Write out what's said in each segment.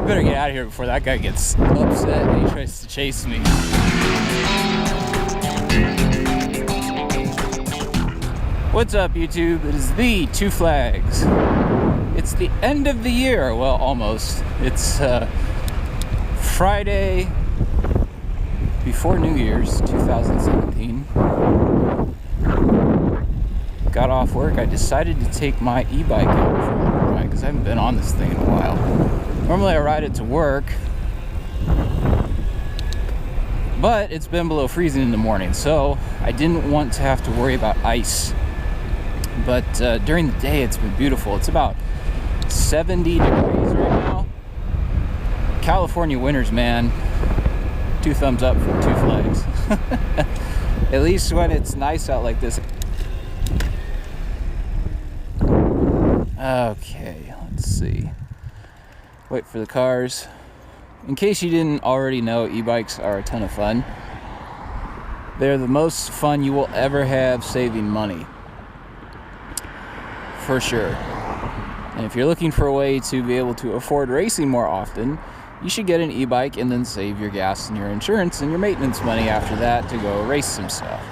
I better get out of here before that guy gets upset and he tries to chase me. What's up, YouTube? It is the Two Flags. It's the end of the year. Well, almost. It's Friday before New Year's 2017. Got off work. I decided to take my e-bike out for a little ride because I haven't been on this thing in a while. Normally I ride it to work, but it's been below freezing in the morning, so I didn't want to have to worry about ice. But during the day it's been beautiful. It's about 70 degrees right now. California winters, man. 2 thumbs up for Two Flags. At least when it's nice out like this. Okay, let's see. Wait for the cars. In case you didn't already know, e-bikes are a ton of fun. They're the most fun you will ever have saving money. For sure. And if you're looking for a way to be able to afford racing more often, you should get an e-bike and then save your gas and your insurance and your maintenance money after that to go race some stuff.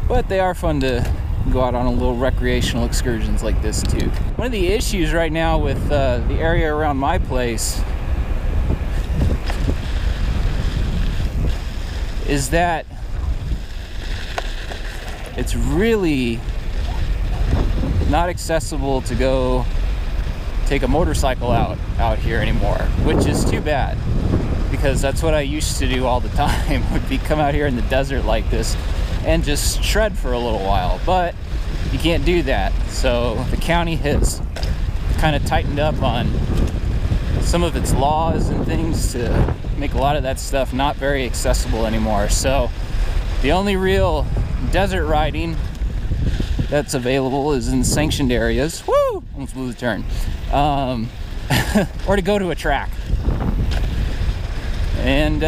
But they are fun to go out on a little recreational excursions like this too. One of the issues right now with the area around my place is that it's really not accessible to go take a motorcycle out here anymore, which is too bad, because that's what I used to do all the time, would be come out here in the desert like this and just shred for a little while. But you can't do that, so the county has kind of tightened up on some of its laws and things to make a lot of that stuff not very accessible anymore. So the only real desert riding that's available is in sanctioned areas. Woo! Almost blew the turn. Or to go to a track. And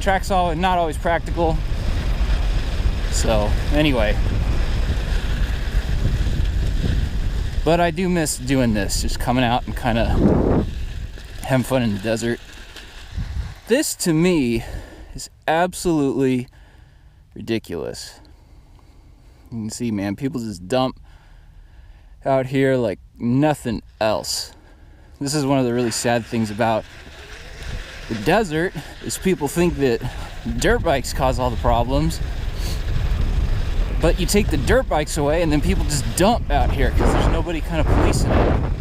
track's not always practical. So anyway, but I do miss doing this, just coming out and kind of having fun in the desert. This to me is absolutely ridiculous. You can see, man, people just dump out here like nothing else. This is one of the really sad things about the desert, is people think that dirt bikes cause all the problems. But you take the dirt bikes away and then people just dump out here because there's nobody kind of policing it.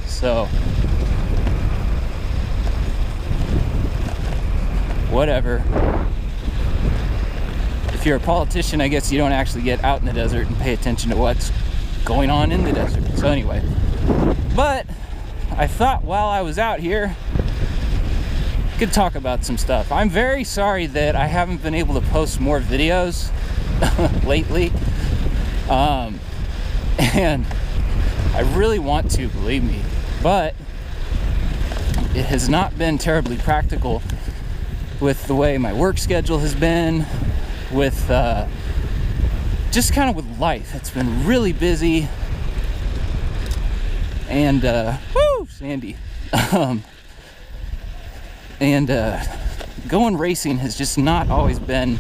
So, whatever. If you're a politician, I guess you don't actually get out in the desert and pay attention to what's going on in the desert. So anyway, but I thought while I was out here, I could talk about some stuff. I'm very sorry that I haven't been able to post more videos lately, and I really want to, believe me, but it has not been terribly practical with the way my work schedule has been, with just kind of with life. It's been really busy, and woo, Sandy, and going racing has just not always been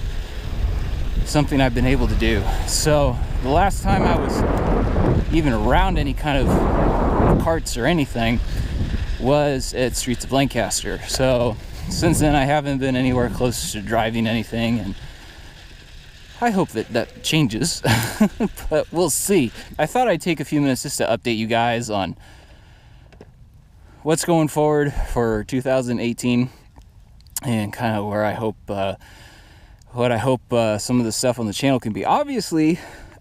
something I've been able to do. So the last time I was even around any kind of karts or anything was at Streets of Lancaster. So since then I haven't been anywhere close to driving anything, and I hope that changes. But we'll see. I thought I'd take a few minutes just to update you guys on what's going forward for 2018 and kind of where I hope what I hope some of the stuff on the channel can be. Obviously,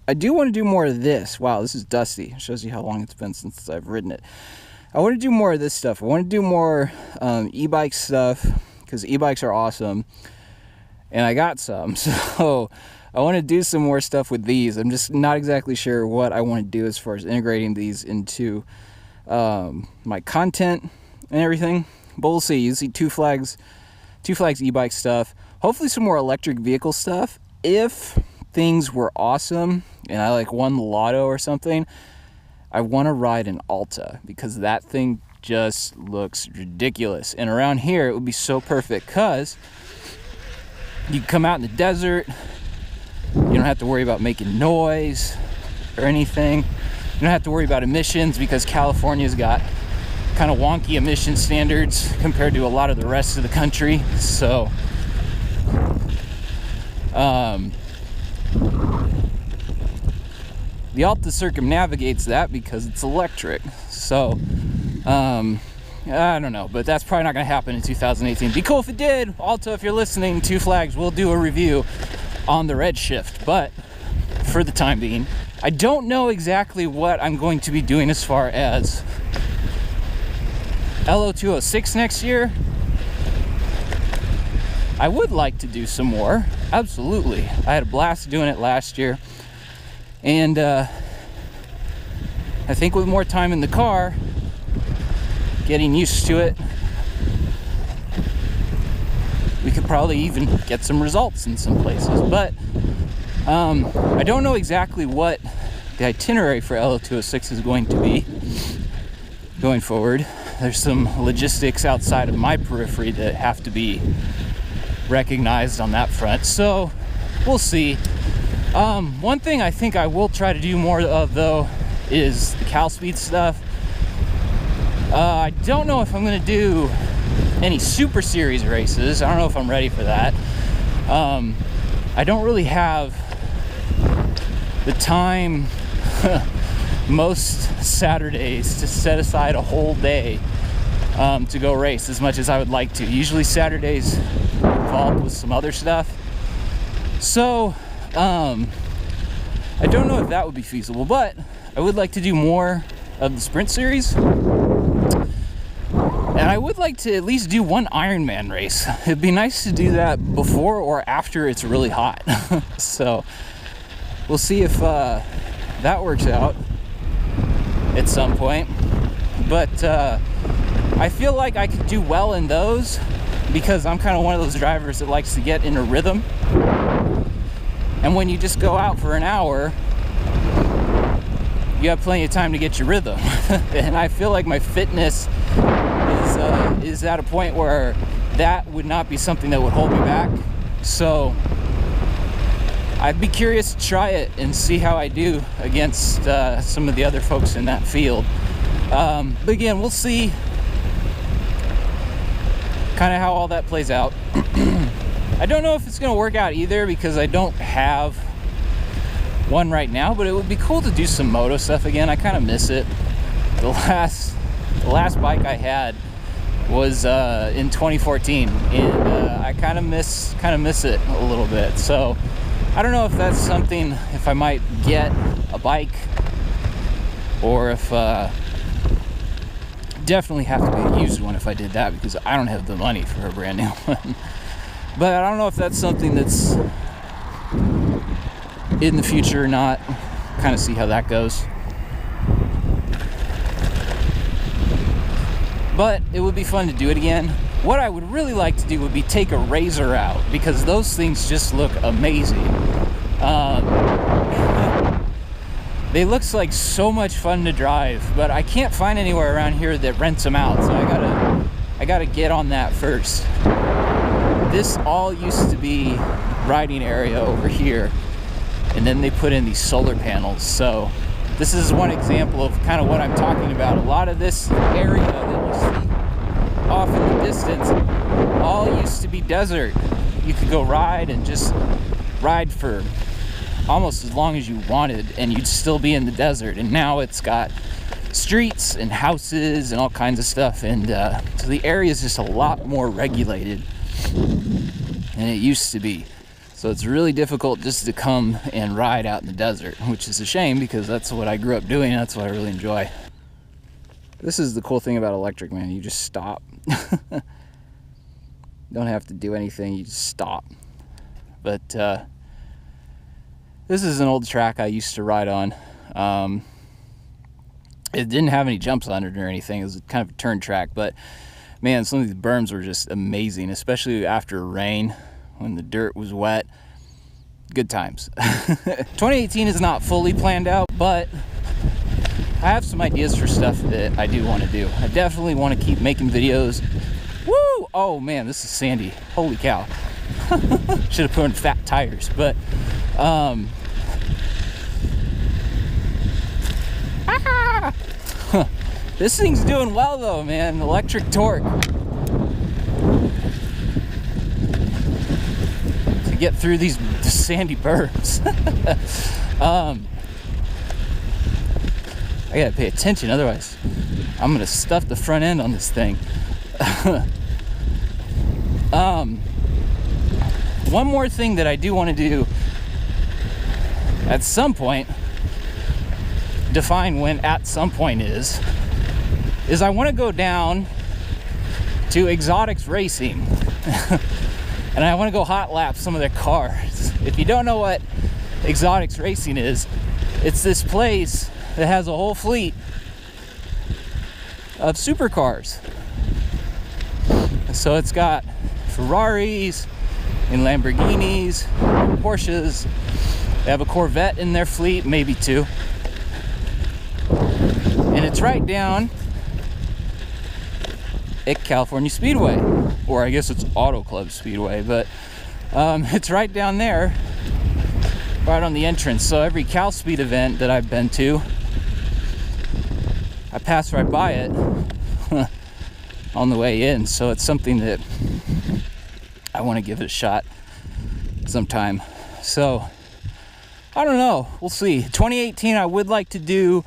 I do want to do more of this. Wow, this is dusty. It shows you how long it's been since I've ridden it. I want to do more of this stuff. I want to do more e-bike stuff, because e-bikes are awesome, and I got some. So I want to do some more stuff with these. I'm just not exactly sure what I want to do as far as integrating these into my content and everything. But we'll see. You see Two Flags e-bike stuff. Hopefully some more electric vehicle stuff. If things were awesome and I like won the lotto or something, I want to ride an Alta because that thing just looks ridiculous. And around here, it would be so perfect because you come out in the desert, you don't have to worry about making noise or anything. You don't have to worry about emissions because California's got kind of wonky emission standards compared to a lot of the rest of the country. So the Alta circumnavigates that because it's electric. So I don't know, but that's probably not going to happen in 2018. Be cool if it did. Alta, if you're listening, Two Flags, we'll do a review on the Redshift. But for the time being, I don't know exactly what I'm going to be doing as far as LO206 next year. I would like to do some more, absolutely. I had a blast doing it last year, and I think with more time in the car, getting used to it, we could probably even get some results in some places. But I don't know exactly what the itinerary for LO206 is going to be going forward. There's some logistics outside of my periphery that have to be recognized on that front, so we'll see. One thing I think I will try to do more of, though, is the Cal Speed stuff. I don't know if I'm going to do any Super Series races. I don't know if I'm ready for that. I don't really have the time most Saturdays to set aside a whole day to go race as much as I would like to. Usually Saturdays involved with some other stuff. So I don't know if that would be feasible, but I would like to do more of the Sprint Series. And I would like to at least do one Ironman race. It'd be nice to do that before or after it's really hot. So we'll see if that works out at some point. But I feel like I could do well in those because I'm kind of one of those drivers that likes to get in a rhythm. And when you just go out for an hour, you have plenty of time to get your rhythm. And I feel like my fitness is at a point where that would not be something that would hold me back. So I'd be curious to try it and see how I do against some of the other folks in that field. But again, we'll see kind of how all that plays out. I don't know if it's going to work out either because I don't have one right now, but it would be cool to do some moto stuff again. I kind of miss it. The last bike I had was in 2014, and I kind of miss it a little bit. So I don't know if that's something, if I might get a bike, or if definitely have to be a used one if I did that, because I don't have the money for a brand new one. But I don't know if that's something that's in the future or not. Kind of see how that goes. But it would be fun to do it again. What I would really like to do would be take a Razor out, because those things just look amazing. They look like so much fun to drive, but I can't find anywhere around here that rents them out, so I gotta get on that first. This all used to be riding area over here, and then they put in these solar panels. So this is one example of kind of what I'm talking about. A lot of this area that you see off in the distance all used to be desert. You could go ride and just ride for almost as long as you wanted, and you'd still be in the desert. And now it's got streets and houses and all kinds of stuff, and so the area is just a lot more regulated than it used to be. So it's really difficult just to come and ride out in the desert, which is a shame because that's what I grew up doing. That's what I really enjoy. This is the cool thing about electric, man. You just stop. Don't have to do anything, you just stop. But this is an old track I used to ride on. It didn't have any jumps on it or anything. It was kind of a turn track, but man, some of these berms were just amazing, especially after rain when the dirt was wet. Good times. 2018 is not fully planned out, but I have some ideas for stuff that I do want to do. I definitely want to keep making videos. Woo! Oh man, this is sandy. Holy cow. Should have put in fat tires, but this thing's doing well though, man. Electric torque to get through these sandy berms. I gotta pay attention, otherwise I'm gonna stuff the front end on this thing. One more thing that I do want to do at some point, define when at some point is I want to go down to Exotics Racing and I want to go hot lap some of their cars. If you don't know what Exotics Racing is, it's this place that has a whole fleet of supercars. So it's got Ferraris and Lamborghinis, and Porsches. They have a Corvette in their fleet, maybe two. And it's right down at California Speedway, or I guess it's Auto Club Speedway, but it's right down there, right on the entrance. So every Cal Speed event that I've been to, I pass right by it on the way in. So it's something that I want to give it a shot sometime. So I don't know, we'll see. 2018 I would like to do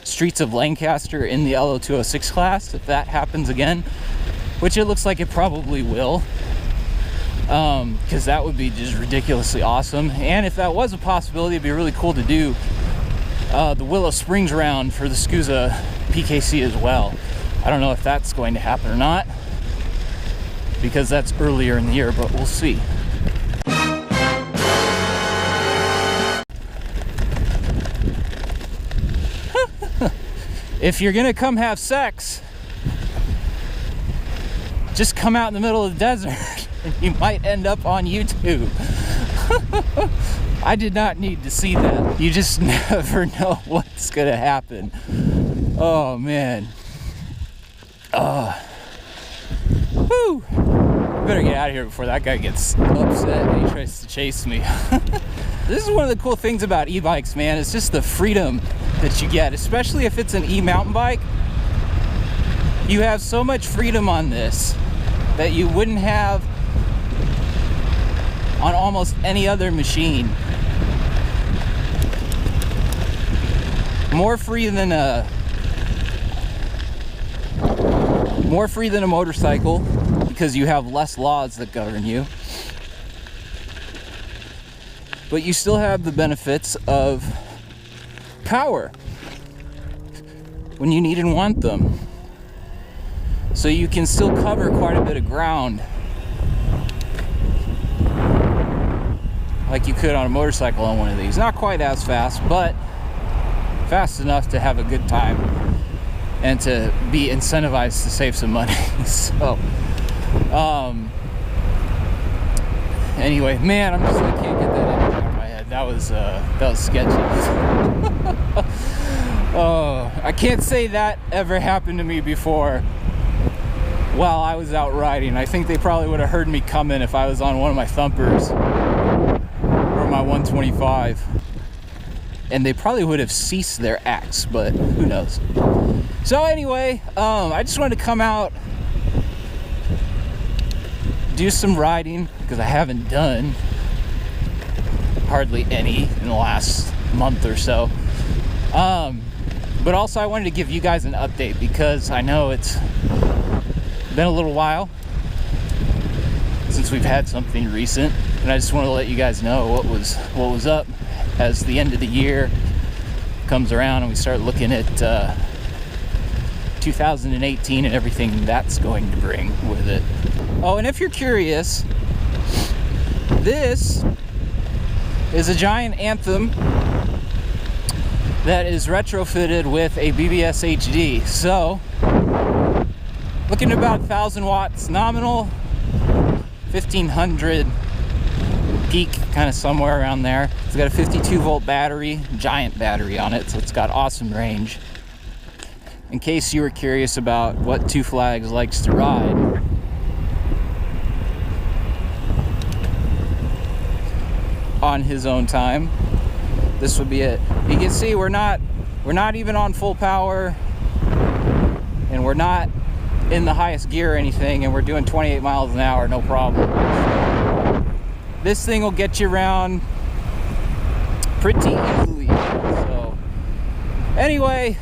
Streets of Lancaster in the LO206 class, if that happens again, which it looks like it probably will, because that would be just ridiculously awesome. And if that was a possibility, it'd be really cool to do the Willow Springs round for the SCUSA PKC as well. I don't know if that's going to happen or not, because that's earlier in the year, but we'll see. If you're gonna come have sex, just come out in the middle of the desert and you might end up on YouTube. I did not need to see that. You just never know what's gonna happen. Oh man. Whew. Better get out of here before that guy gets upset and he tries to chase me. This is one of the cool things about e-bikes, man. It's just the freedom that you get, especially if it's an e-mountain bike. You have so much freedom on this that you wouldn't have on almost any other machine. More free than a motorcycle, because you have less laws that govern you. But you still have the benefits of power when you need and want them. So you can still cover quite a bit of ground like you could on a motorcycle on one of these. Not quite as fast, but fast enough to have a good time and to be incentivized to save some money. So anyway, man, I can't get that image out of my head. That was sketchy. Oh, I can't say that ever happened to me before while I was out riding. I think they probably would have heard me coming if I was on one of my thumpers or my 125. And they probably would have ceased their acts, but who knows. So anyway, I just wanted to come out, do some riding, because I haven't done hardly any in the last month or so. But also I wanted to give you guys an update, because I know it's been a little while since we've had something recent, and I just want to let you guys know what was up as the end of the year comes around and we start looking at 2018 and everything that's going to bring with it. Oh, and if you're curious, this is a giant Anthem that is retrofitted with a BBS HD. So, looking at about 1,000 watts nominal, 1,500 peak kind of somewhere around there. It's got a 52 volt battery, giant battery on it, so it's got awesome range. In case you were curious about what Two Flags likes to ride, on his own time, this would be it. You can see we're not even on full power, and we're not in the highest gear or anything, and we're doing 28 miles an hour, no problem. This thing will get you around pretty easily. So anyway,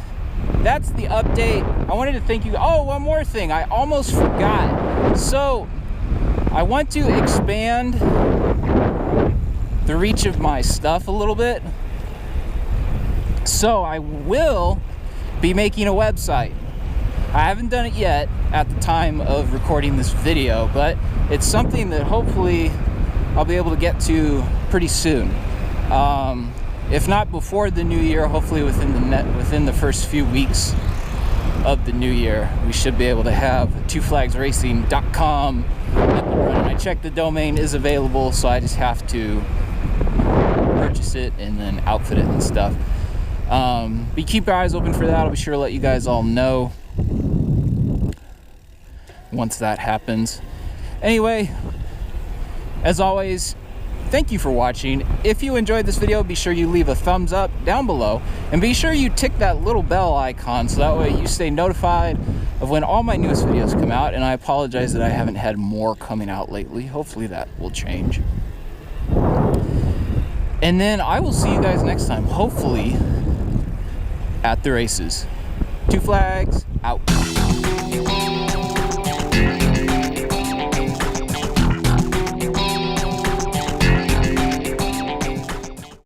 that's the update. I wanted to thank you. Oh, one more thing, I almost forgot. So I want to expand the reach of my stuff a little bit. So I will be making a website. I haven't done it yet at the time of recording this video, but it's something that hopefully I'll be able to get to pretty soon. If not before the new year, hopefully within the first few weeks of the new year, we should be able to have twoflagsracing.com up and running. I checked, the domain is available, so I just have to purchase it and then outfit it and stuff. But keep your eyes open for that. I'll be sure to let you guys all know once that happens. Anyway, as always, thank you for watching. If you enjoyed this video, be sure you leave a thumbs up down below, and be sure you tick that little bell icon so that way you stay notified of when all my newest videos come out. And I apologize that I haven't had more coming out lately. Hopefully that will change. And then I will see you guys next time, hopefully at the races. Two Flags out.